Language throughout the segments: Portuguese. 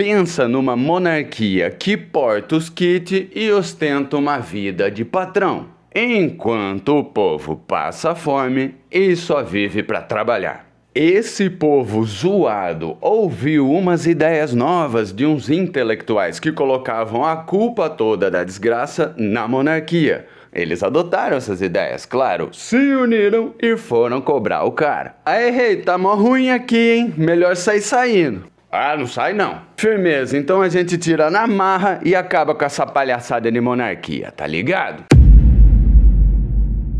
Pensa numa monarquia que porta os kits e ostenta uma vida de patrão, enquanto o povo passa fome e só vive para trabalhar. Esse povo zoado ouviu umas ideias novas de uns intelectuais que colocavam a culpa toda da desgraça na monarquia. Eles adotaram essas ideias, claro, se uniram e foram cobrar o cara. Aí, rei, tá mó ruim aqui, hein? Melhor sair saindo. Ah, não sai não. Firmeza, então a gente tira na marra e acaba com essa palhaçada de monarquia, tá ligado?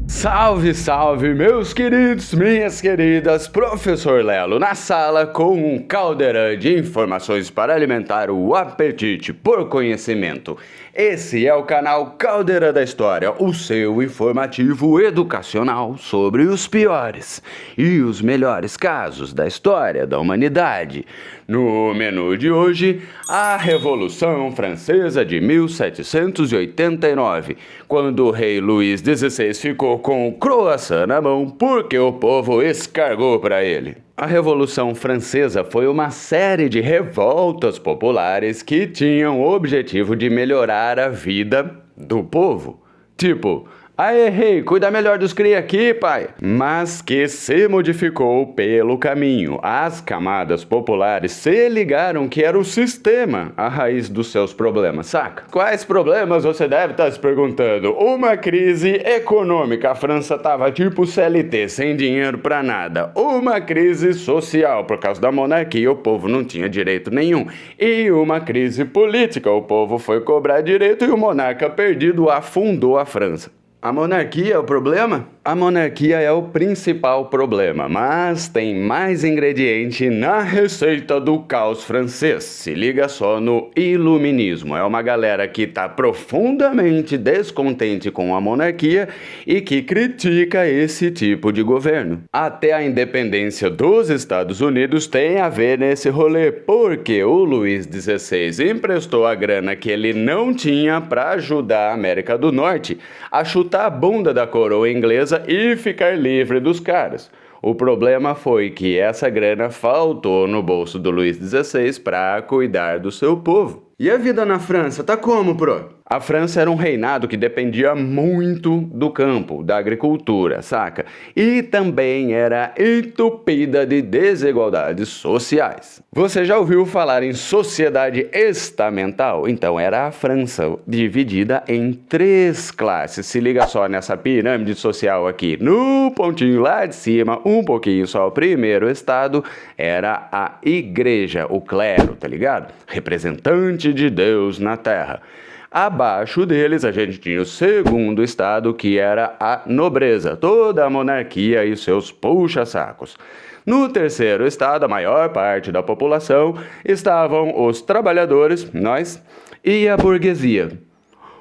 Salve, salve, meus queridos, minhas queridas, Professor Lelo na sala com um caldeirão de informações para alimentar o apetite por conhecimento. Esse é o canal Caldeira da História, o seu informativo educacional sobre os piores e os melhores casos da história da humanidade. No menu de hoje, a Revolução Francesa de 1789, quando o rei Luís XVI ficou com o croissant na mão porque o povo escargou para ele. A Revolução Francesa foi uma série de revoltas populares que tinham o objetivo de melhorar a vida do povo. Tipo, aê, rei, cuida melhor dos cria aqui, pai. Mas que se modificou pelo caminho. As camadas populares se ligaram que era o sistema a raiz dos seus problemas, saca? Quais problemas você deve estar se perguntando? Uma crise econômica, a França tava tipo CLT, sem dinheiro pra nada. Uma crise social, por causa da monarquia, o povo não tinha direito nenhum. E uma crise política, o povo foi cobrar direito e o monarca perdido afundou a França. A monarquia é o problema? A monarquia é o principal problema, mas tem mais ingrediente na receita do caos francês. Se liga só no iluminismo. É uma galera que está profundamente descontente com a monarquia e que critica esse tipo de governo. Até a independência dos Estados Unidos tem a ver nesse rolê, porque o Luís XVI emprestou a grana que ele não tinha para ajudar a América do Norte a chutar a bunda da coroa inglesa e ficar livre dos caras. O problema foi que essa grana faltou no bolso do Luís XVI para cuidar do seu povo. E a vida na França, tá como, pro? A França era um reinado que dependia muito do campo, da agricultura, saca? E também era entupida de desigualdades sociais. Você já ouviu falar em sociedade estamental? Então era a França, dividida em 3 classes. Se liga só nessa pirâmide social aqui. No pontinho lá de cima, um pouquinho só, o primeiro estado era a igreja, o clero, tá ligado? Representante de Deus na terra. Abaixo deles, a gente tinha o segundo estado, que era a nobreza, toda a monarquia e seus puxa-sacos. No terceiro estado, a maior parte da população, estavam os trabalhadores, nós, e a burguesia.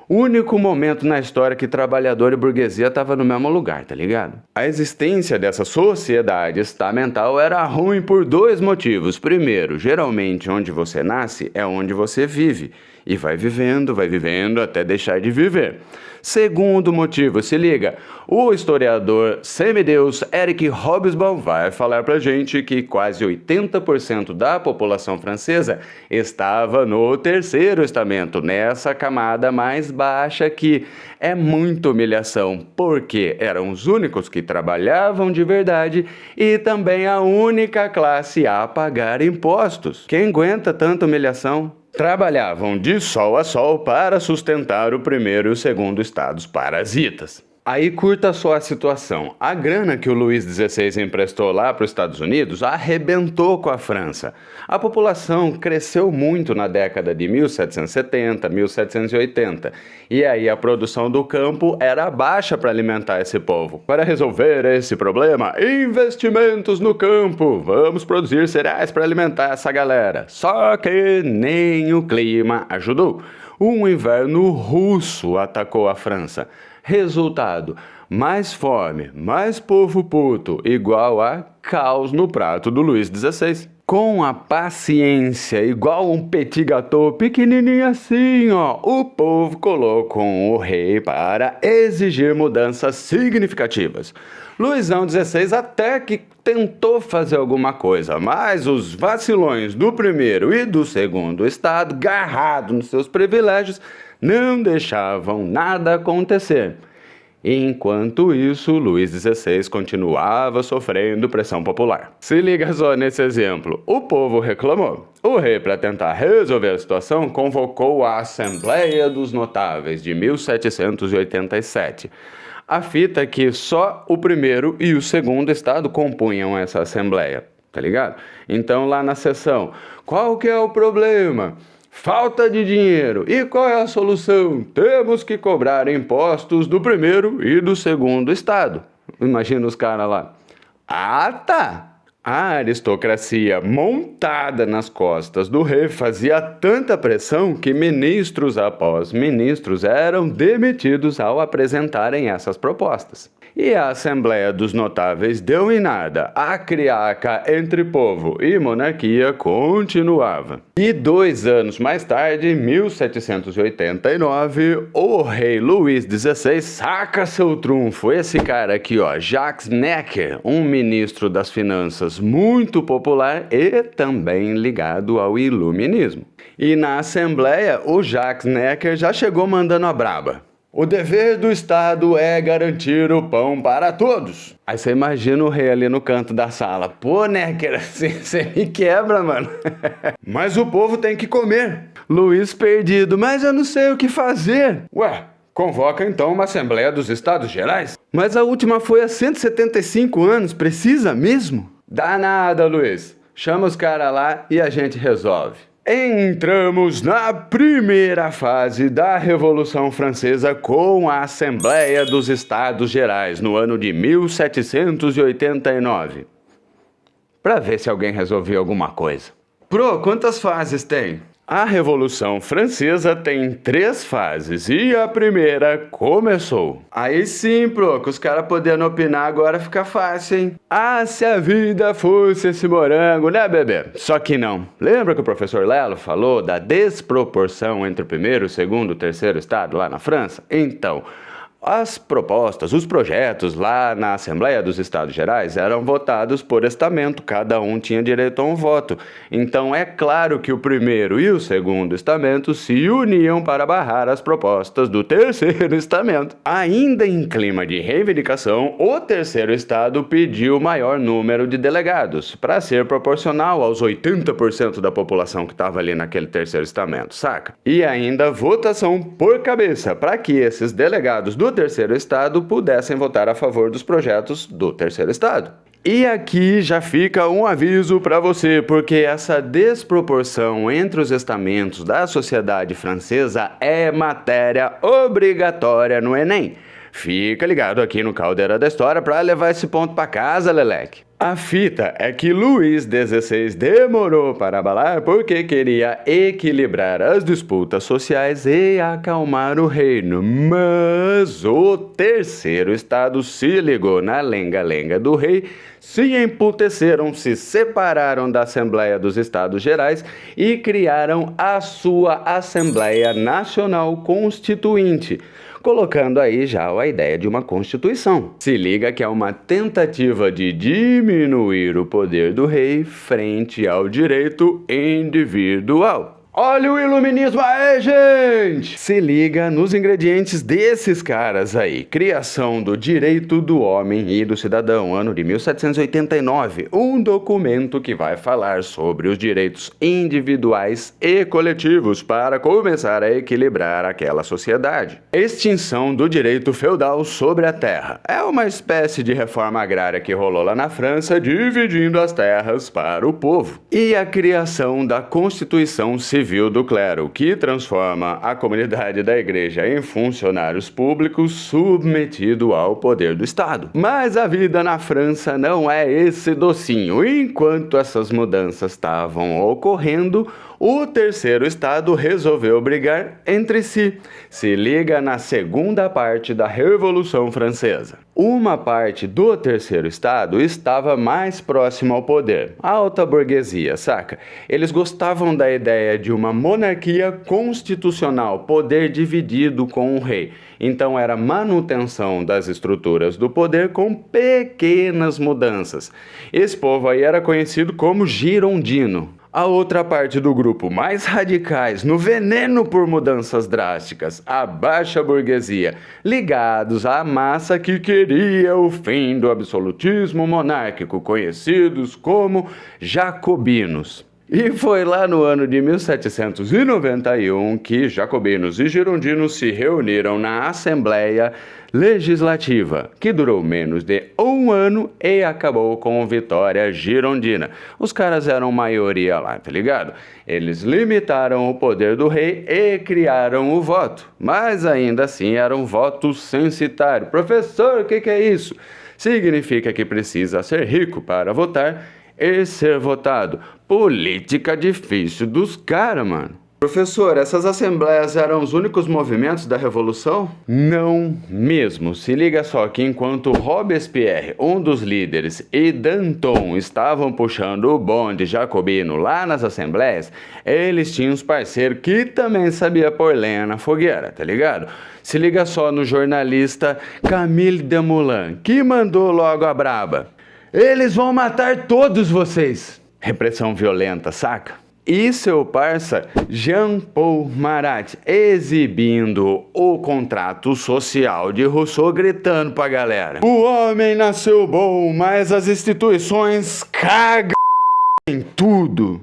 O único momento na história que trabalhador e burguesia estavam no mesmo lugar, tá ligado? A existência dessa sociedade estamental era ruim por 2 motivos. Primeiro, geralmente onde você nasce é onde você vive. E vai vivendo até deixar de viver. Segundo motivo, se liga, o historiador semideus Eric Hobsbawm vai falar pra gente que quase 80% da população francesa estava no terceiro estamento, nessa camada mais baixa que é muita humilhação, porque eram os únicos que trabalhavam de verdade e também a única classe a pagar impostos. Quem aguenta tanta humilhação? Trabalhavam de sol a sol para sustentar o primeiro e o segundo estados parasitas. Aí curta só a situação. A grana que o Luís XVI emprestou lá para os Estados Unidos arrebentou com a França. A população cresceu muito na década de 1770, 1780. E aí a produção do campo era baixa para alimentar esse povo. Para resolver esse problema, investimentos no campo. Vamos produzir cereais para alimentar essa galera. Só que nem o clima ajudou. Um inverno russo atacou a França. Resultado, mais fome, mais povo puto, igual a caos no prato do Luís XVI. Com a paciência, igual um petit gâteau pequenininho assim, ó, o povo colocou o rei para exigir mudanças significativas. Luizão XVI até que tentou fazer alguma coisa, mas os vacilões do primeiro e do segundo estado, garrados nos seus privilégios, não deixavam nada acontecer. Enquanto isso, Luís XVI continuava sofrendo pressão popular. Se liga só nesse exemplo. O povo reclamou. O rei, para tentar resolver a situação, convocou a Assembleia dos Notáveis de 1787. A fita é que só o primeiro e o segundo estado compunham essa Assembleia, tá ligado? Então lá na sessão, qual que é o problema? Falta de dinheiro. E qual é a solução? Temos que cobrar impostos do primeiro e do segundo estado. Imagina os caras lá. Ah, tá! A aristocracia montada nas costas do rei fazia tanta pressão que ministros após ministros eram demitidos ao apresentarem essas propostas. E a Assembleia dos Notáveis deu em nada. A criaca entre povo e monarquia continuava. E 2 anos mais tarde, em 1789, o rei Luís XVI saca seu trunfo. Esse cara aqui, ó, Jacques Necker, um ministro das finanças muito popular e também ligado ao iluminismo. E na Assembleia, o Jacques Necker já chegou mandando a braba. O dever do Estado é garantir o pão para todos. Aí você imagina o rei ali no canto da sala. Pô, Necker, você me quebra, mano. Mas o povo tem que comer. Luís perdido, mas eu não sei o que fazer. Ué, convoca então uma Assembleia dos Estados Gerais. Mas a última foi há 175 anos, precisa mesmo? Dá nada, Luís. Chama os caras lá e a gente resolve. Entramos na primeira fase da Revolução Francesa com a Assembleia dos Estados Gerais, no ano de 1789. Para ver se alguém resolveu alguma coisa. Pro, quantas fases tem? A Revolução Francesa tem 3 fases e a primeira começou. Aí sim, pro, que os caras podendo opinar agora fica fácil, hein? Ah, se a vida fosse esse morango, né, bebê? Só que não. Lembra que o professor Lelo falou da desproporção entre o primeiro, o segundo e o terceiro estado lá na França? Então, as propostas, os projetos lá na Assembleia dos Estados Gerais eram votados por estamento, cada um tinha direito a um voto. Então é claro que o primeiro e o segundo estamento se uniam para barrar as propostas do terceiro estamento. Ainda em clima de reivindicação, o terceiro estado pediu maior número de delegados, para ser proporcional aos 80% da população que estava ali naquele terceiro estamento, saca? E ainda votação por cabeça, para que esses delegados do terceiro estado pudessem votar a favor dos projetos do terceiro estado. E aqui já fica um aviso para você, porque essa desproporção entre os estamentos da sociedade francesa é matéria obrigatória no Enem. Fica ligado aqui no Caldeira da História para levar esse ponto para casa, Leleque. A fita é que Luís XVI demorou para abalar porque queria equilibrar as disputas sociais e acalmar o reino. Mas o terceiro estado se ligou na lenga-lenga do rei, se emputeceram, se separaram da Assembleia dos Estados Gerais e criaram a sua Assembleia Nacional Constituinte, colocando aí já a ideia de uma Constituição. Se liga que é uma tentativa de diminuir o poder do rei frente ao direito individual. Olha o iluminismo aí, gente! Se liga nos ingredientes desses caras aí. Criação do Direito do Homem e do Cidadão, ano de 1789. Um documento que vai falar sobre os direitos individuais e coletivos para começar a equilibrar aquela sociedade. Extinção do direito feudal sobre a terra. É uma espécie de reforma agrária que rolou lá na França, dividindo as terras para o povo. E a criação da Constituição Civil do clero, que transforma a comunidade da igreja em funcionários públicos submetido ao poder do Estado. Mas a vida na França não é esse docinho. Enquanto essas mudanças estavam ocorrendo, o terceiro estado resolveu brigar entre si. Se liga na segunda parte da Revolução Francesa. Uma parte do terceiro estado estava mais próxima ao poder, a alta burguesia, saca? Eles gostavam da ideia de uma monarquia constitucional, poder dividido com o rei. Então era manutenção das estruturas do poder com pequenas mudanças. Esse povo aí era conhecido como girondino. A outra parte do grupo, mais radicais, no veneno por mudanças drásticas, a baixa burguesia, ligados à massa que queria o fim do absolutismo monárquico, conhecidos como jacobinos. E foi lá no ano de 1791 que jacobinos e girondinos se reuniram na Assembleia Legislativa, que durou menos de um ano e acabou com vitória girondina. Os caras eram maioria lá, tá ligado? Eles limitaram o poder do rei e criaram o voto, mas ainda assim era um voto censitário. Professor, o que é isso? Significa que precisa ser rico para votar e ser votado. Política difícil dos caras, mano. Professor, essas assembleias eram os únicos movimentos da Revolução? Não mesmo. Se liga só que enquanto Robespierre, um dos líderes, e Danton estavam puxando o bonde jacobino lá nas assembleias, eles tinham uns parceiros que também sabia pôr lenha na fogueira, tá ligado? Se liga só no jornalista Camille Desmoulins, que mandou logo a braba. Eles vão matar todos vocês. Repressão violenta, saca? E seu parça Jean-Paul Marat exibindo o contrato social de Rousseau, gritando pra galera: o homem nasceu bom, mas as instituições cagam em tudo.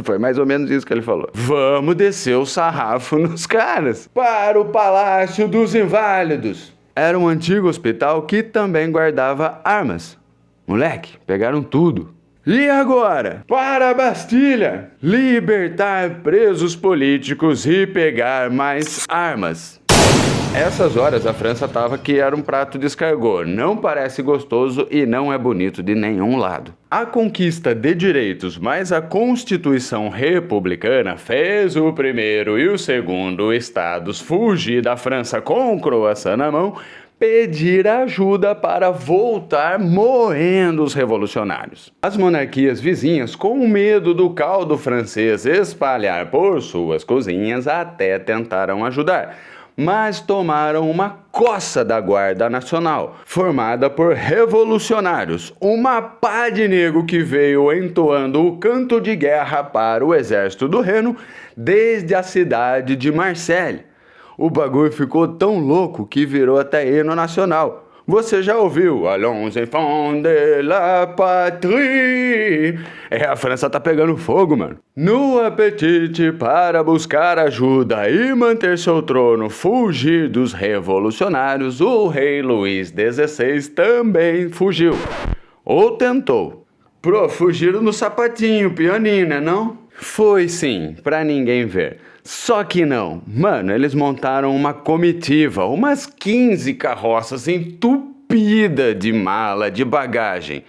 Foi mais ou menos isso que ele falou. Vamos descer o sarrafo nos caras. Para o Palácio dos Inválidos. Era um antigo hospital que também guardava armas. Moleque, pegaram tudo. E agora? Para a Bastilha! Libertar presos políticos e pegar mais armas. Essas horas a França tava que era um prato de escargot. Não parece gostoso e não é bonito de nenhum lado. A conquista de direitos mais a Constituição Republicana fez o primeiro e o segundo estados fugir da França com o croissant na mão, pedir ajuda para voltar moendo os revolucionários. As monarquias vizinhas, com medo do caldo francês espalhar por suas cozinhas, até tentaram ajudar, mas tomaram uma coça da Guarda Nacional, formada por revolucionários, uma pá de nego que veio entoando o canto de guerra para o exército do Reno desde a cidade de Marseille. O bagulho ficou tão louco que virou até hino nacional. Você já ouviu? Allons enfants de la patrie. A França tá pegando fogo, mano. No apetite para buscar ajuda e manter seu trono, fugir dos revolucionários, o rei Luís XVI também fugiu. Ou tentou. Fugiram no sapatinho, pianinho, né não? Foi sim, pra ninguém ver. Só que não. Mano, eles montaram uma comitiva, umas 15 carroças entupidas de mala, de bagagem.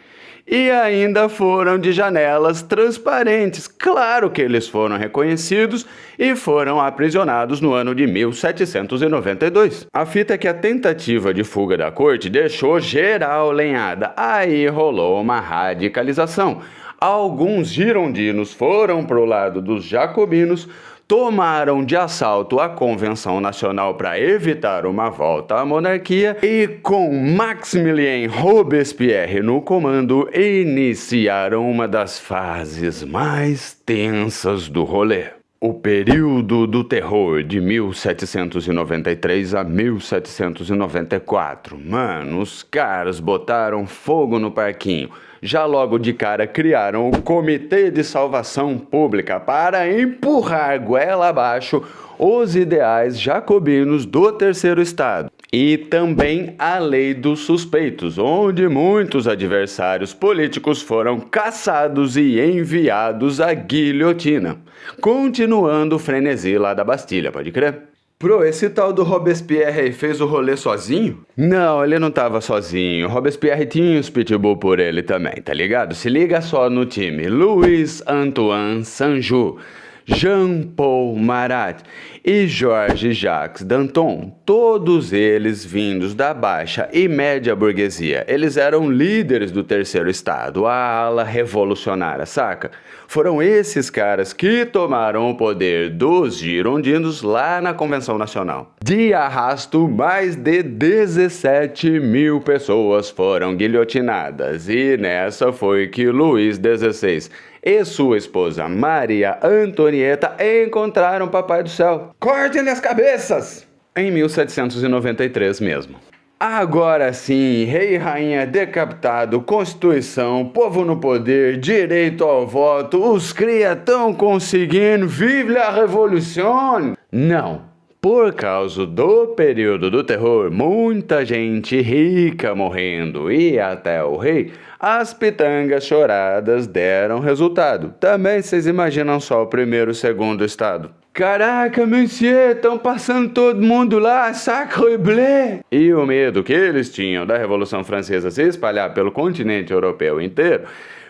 E ainda foram de janelas transparentes. Claro que eles foram reconhecidos e foram aprisionados no ano de 1792. A fita é que a tentativa de fuga da corte deixou geral lenhada. Aí rolou uma radicalização. Alguns girondinos foram pro lado dos jacobinos, tomaram de assalto a Convenção Nacional para evitar uma volta à monarquia e, com Maximilien Robespierre no comando, iniciaram uma das fases mais tensas do rolê. O período do terror de 1793 a 1794. Mano, os caras botaram fogo no parquinho. Já logo de cara criaram o Comitê de Salvação Pública para empurrar goela abaixo os ideais jacobinos do terceiro estado. E também a Lei dos Suspeitos, onde muitos adversários políticos foram caçados e enviados à guilhotina. Continuando o frenesi lá da Bastilha, pode crer? Esse tal do Robespierre aí fez o rolê sozinho? Não, ele não tava sozinho. Robespierre tinha uns pitbull por ele também, tá ligado? Se liga só no time. Louis Antoine Sanjou, Jean-Paul Marat e Georges-Jacques Danton, todos eles vindos da baixa e média burguesia. Eles eram líderes do terceiro estado, a ala revolucionária, saca? Foram esses caras que tomaram o poder dos girondinos lá na Convenção Nacional. De arrasto, mais de 17 mil pessoas foram guilhotinadas, e nessa foi que Luís XVI e sua esposa Maria Antonieta encontraram o Papai do Céu. Cortem-lhe as cabeças! Em 1793 mesmo. Agora sim, rei e rainha decapitado, Constituição, povo no poder, direito ao voto, os cria tão conseguindo, vive a revolução! Não. Por causa do período do terror, muita gente rica morrendo e até o rei, as pitangas choradas deram resultado. Também vocês imaginam só o primeiro e o segundo estado. Caraca, monsieur, estão passando todo mundo lá, sacre bleu! E o medo que eles tinham da Revolução Francesa se espalhar pelo continente europeu inteiro,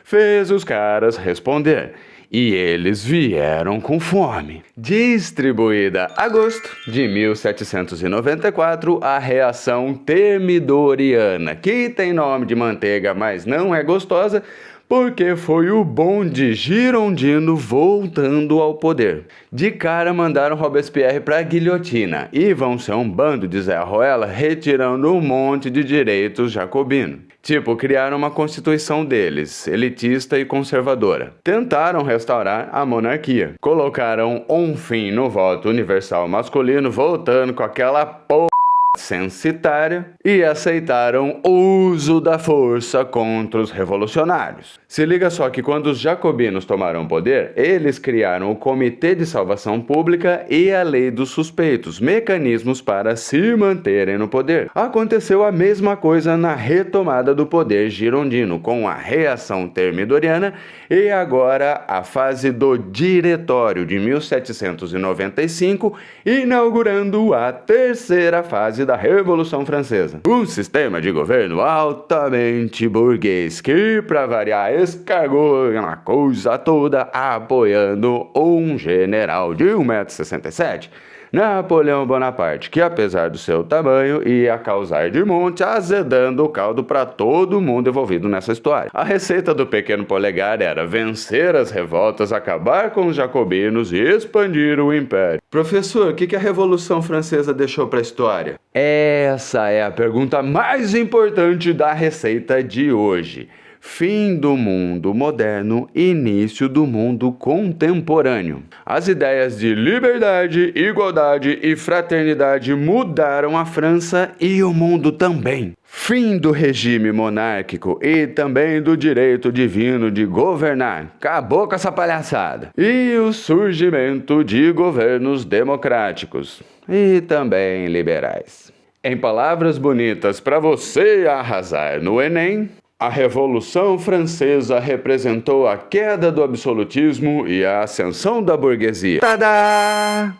fez os caras responder. E eles vieram com fome. Distribuída agosto de 1794, a reação Thermidoriana, que tem nome de manteiga, mas não é gostosa, porque foi o bonde girondino voltando ao poder. De cara mandaram Robespierre pra guilhotina, e vão ser um bando de Zé Ruela retirando um monte de direitos jacobinos. Tipo, criaram uma constituição deles, elitista e conservadora. Tentaram restaurar a monarquia. Colocaram um fim no voto universal masculino, voltando com aquela porra censitária, e aceitaram o uso da força contra os revolucionários. Se liga só que quando os jacobinos tomaram poder, eles criaram o Comitê de Salvação Pública e a Lei dos Suspeitos, mecanismos para se manterem no poder. Aconteceu a mesma coisa na retomada do poder girondino, com a reação Thermidoriana e agora a fase do Diretório de 1795, inaugurando a terceira fase da Revolução Francesa. Um sistema de governo altamente burguês que, para variar, escargou na coisa toda apoiando um general de 1,67 m, Napoleão Bonaparte, que apesar do seu tamanho ia causar de monte, azedando o caldo para todo mundo envolvido nessa história. A receita do pequeno polegar era vencer as revoltas, acabar com os jacobinos e expandir o império. Professor, o que a Revolução Francesa deixou para a história? Essa é a pergunta mais importante da receita de hoje. Fim do mundo moderno, início do mundo contemporâneo. As ideias de liberdade, igualdade e fraternidade mudaram a França e o mundo também. Fim do regime monárquico e também do direito divino de governar. Acabou com essa palhaçada. E o surgimento de governos democráticos e também liberais. Em palavras bonitas para você arrasar no Enem, a Revolução Francesa representou a queda do absolutismo e a ascensão da burguesia. Tadá!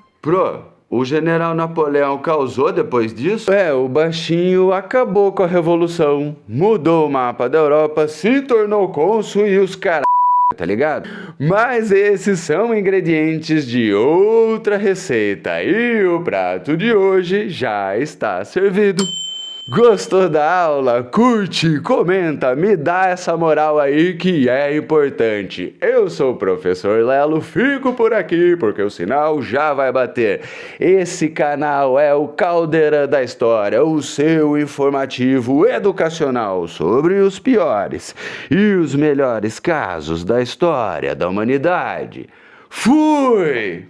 O general Napoleão causou depois disso? O baixinho acabou com a Revolução, mudou o mapa da Europa, se tornou cônsul e os caras, tá ligado? Mas esses são ingredientes de outra receita e o prato de hoje já está servido. Gostou da aula? Curte, comenta, me dá essa moral aí que é importante. Eu sou o professor Lelo, fico por aqui porque o sinal já vai bater. Esse canal é o Caldeirão da História, o seu informativo educacional sobre os piores e os melhores casos da história da humanidade. Fui!